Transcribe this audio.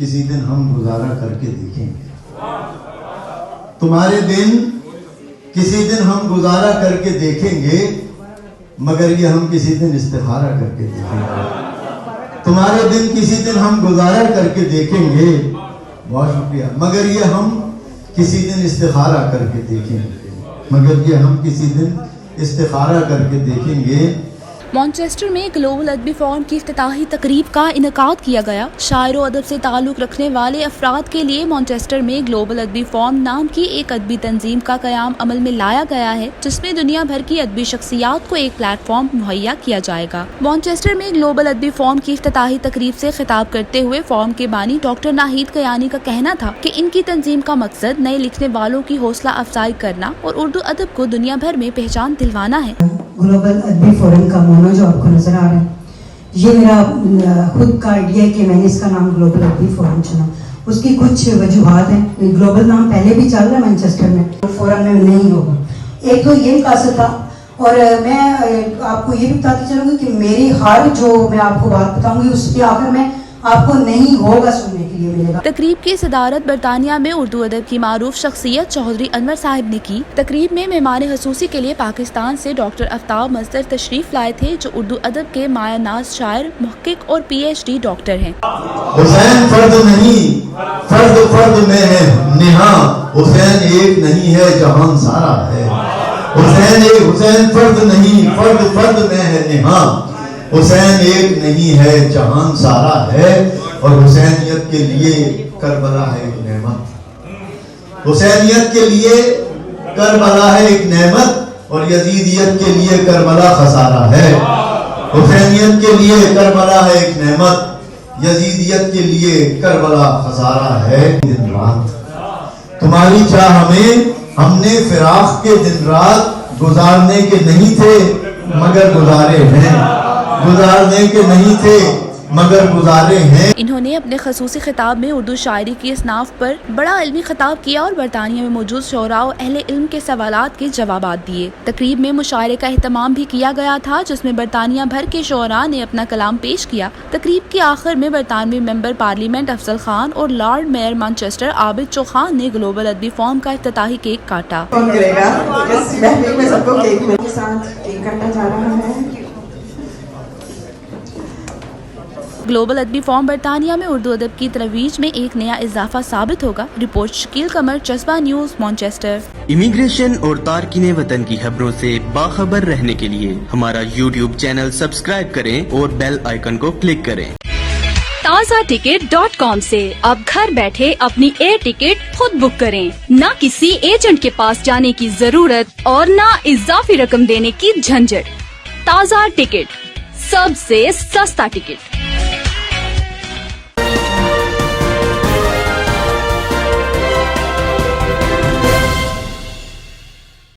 किसी दिन हम गुजारा करके देखेंगे, तुम्हारे दिन किसी दिन हम गुजारा करके देखेंगे, मगर ये हम किसी दिन इस्तिखारा करके देखेंगे। तुम्हारे दिन किसी दिन हम गुजारा करके देखेंगे, बहुत शुक्रिया, मगर ये हम किसी दिन इस्तिखारा करके देखेंगे, मगर ये हम किसी दिन इस्तिखारा करके देखेंगे। मॉन्चेस्टर में ग्लोबल अदबी फोरम की इफ्तिताही तकरीब का इनेकाद किया गया। शायर व अदब से ताल्लुक़ रखने वाले अफराद के लिए मॉन्चेस्टर में ग्लोबल अदबी फोरम नाम की एक अदबी तंजीम का क़याम अमल में लाया गया है, जिसमें दुनिया भर की अदबी शख्सियात को एक प्लेटफॉर्म मुहैया किया जाएगा। मॉन्चेस्टर में ग्लोबल अदबी फोरम की इफ्तिताही तकरीब से खिताब करते हुए फोरम के बानी डॉक्टर नाहिद कयानी का कहना था कि इनकी तंजीम का मकसद नए लिखने वालों की हौसला अफजाई करना और उर्दू अदब को दुनिया भर में पहचान दिलवाना है। ग्लोबल अदबी फोरम का मोनो जो आपको नजर आ रहा है, ये मेरा खुद का आइडिया है कि मैंने इसका नाम ग्लोबल अदबी फोरम चुना। उसकी कुछ वजूहात हैं। ग्लोबल नाम पहले भी चल रहा है मैनचेस्टर में, फोरम में नहीं होगा। एक तो ये मकसद था, और मैं आपको ये भी बताती चलूँगी कि मेरी हर जो मैं आपको बात बताऊँगी उसके आखिर में आपको नहीं होगा सुनने के लिए मिलेगा। तकरीब की सदारत बरतानिया में उर्दू अदब की मारूफ शख्सियत चौधरी अनवर साहिब ने की। तकरीब में मेहमान खसूसी के लिए पाकिस्तान से डॉक्टर आफ्ताब मजदर तशरीफ लाए थे, जो उर्दू अदब के माया नाज शायर, मुहक्किक और PhD डॉक्टर हैं। हुसैन फर्द नहीं, फर्द फर्द में है निहा, हुसैन एक नहीं है जहान सारा है। हुसैन फर्द नहीं, फर्द फर्द में है निहा, हुसैन एक नहीं है जहान सारा है। और हुसैनियत के लिए करबला है एक नेमत, हुसैनियत के लिए करबला है एक नेमत, और यजीदियत के लिए करबला खसारा है। हुसैनियत के लिए करबला है एक नेमत, यजीदियत के लिए करबला खसारा है। दिन रात तुम्हारी चाह हमें, हमने फिराक के दिन रात गुजारने के नहीं थे मगर गुजारे हैं, गुजारने के नहीं थे मगर गुजारे हैं। इन्होंने अपने खसूसी खिताब में उर्दू शायरी की इसनाफ पर बड़ा इल्मी खिताब किया और बरतानिया में मौजूद शोरा और अहले इल्म के सवालात के जवाबात दिए। तकरीब में मुशायरे का एहतमाम भी किया गया था, जिसमें बरतानिया भर के शोरा ने अपना कलाम पेश किया। तकरीब के आखिर में बरतानवी मेंबर पार्लियामेंट अफजल खान और lord mayor Manchester Abid Chauhan ने ग्लोबल अदबी फोरम का इफ्तिताही केक काटा। ग्लोबल अदबी फोरम बरतानिया में उर्दू अदब की तरवीज में एक नया इजाफा साबित होगा। रिपोर्ट शकील कमर, जज्बा न्यूज, मॉन्चेस्टर। इमिग्रेशन और तारकीने वतन की खबरों से बाखबर रहने के लिए हमारा YouTube चैनल सब्सक्राइब करें और बेल आइकन को क्लिक करें। TazaTicket.com से अब घर बैठे अपनी एयर टिकट खुद बुक करें। न किसी एजेंट के पास जाने की जरूरत और न इजाफी रकम देने की झंझट। ताज़ा टिकट, सबसे सस्ता टिकट।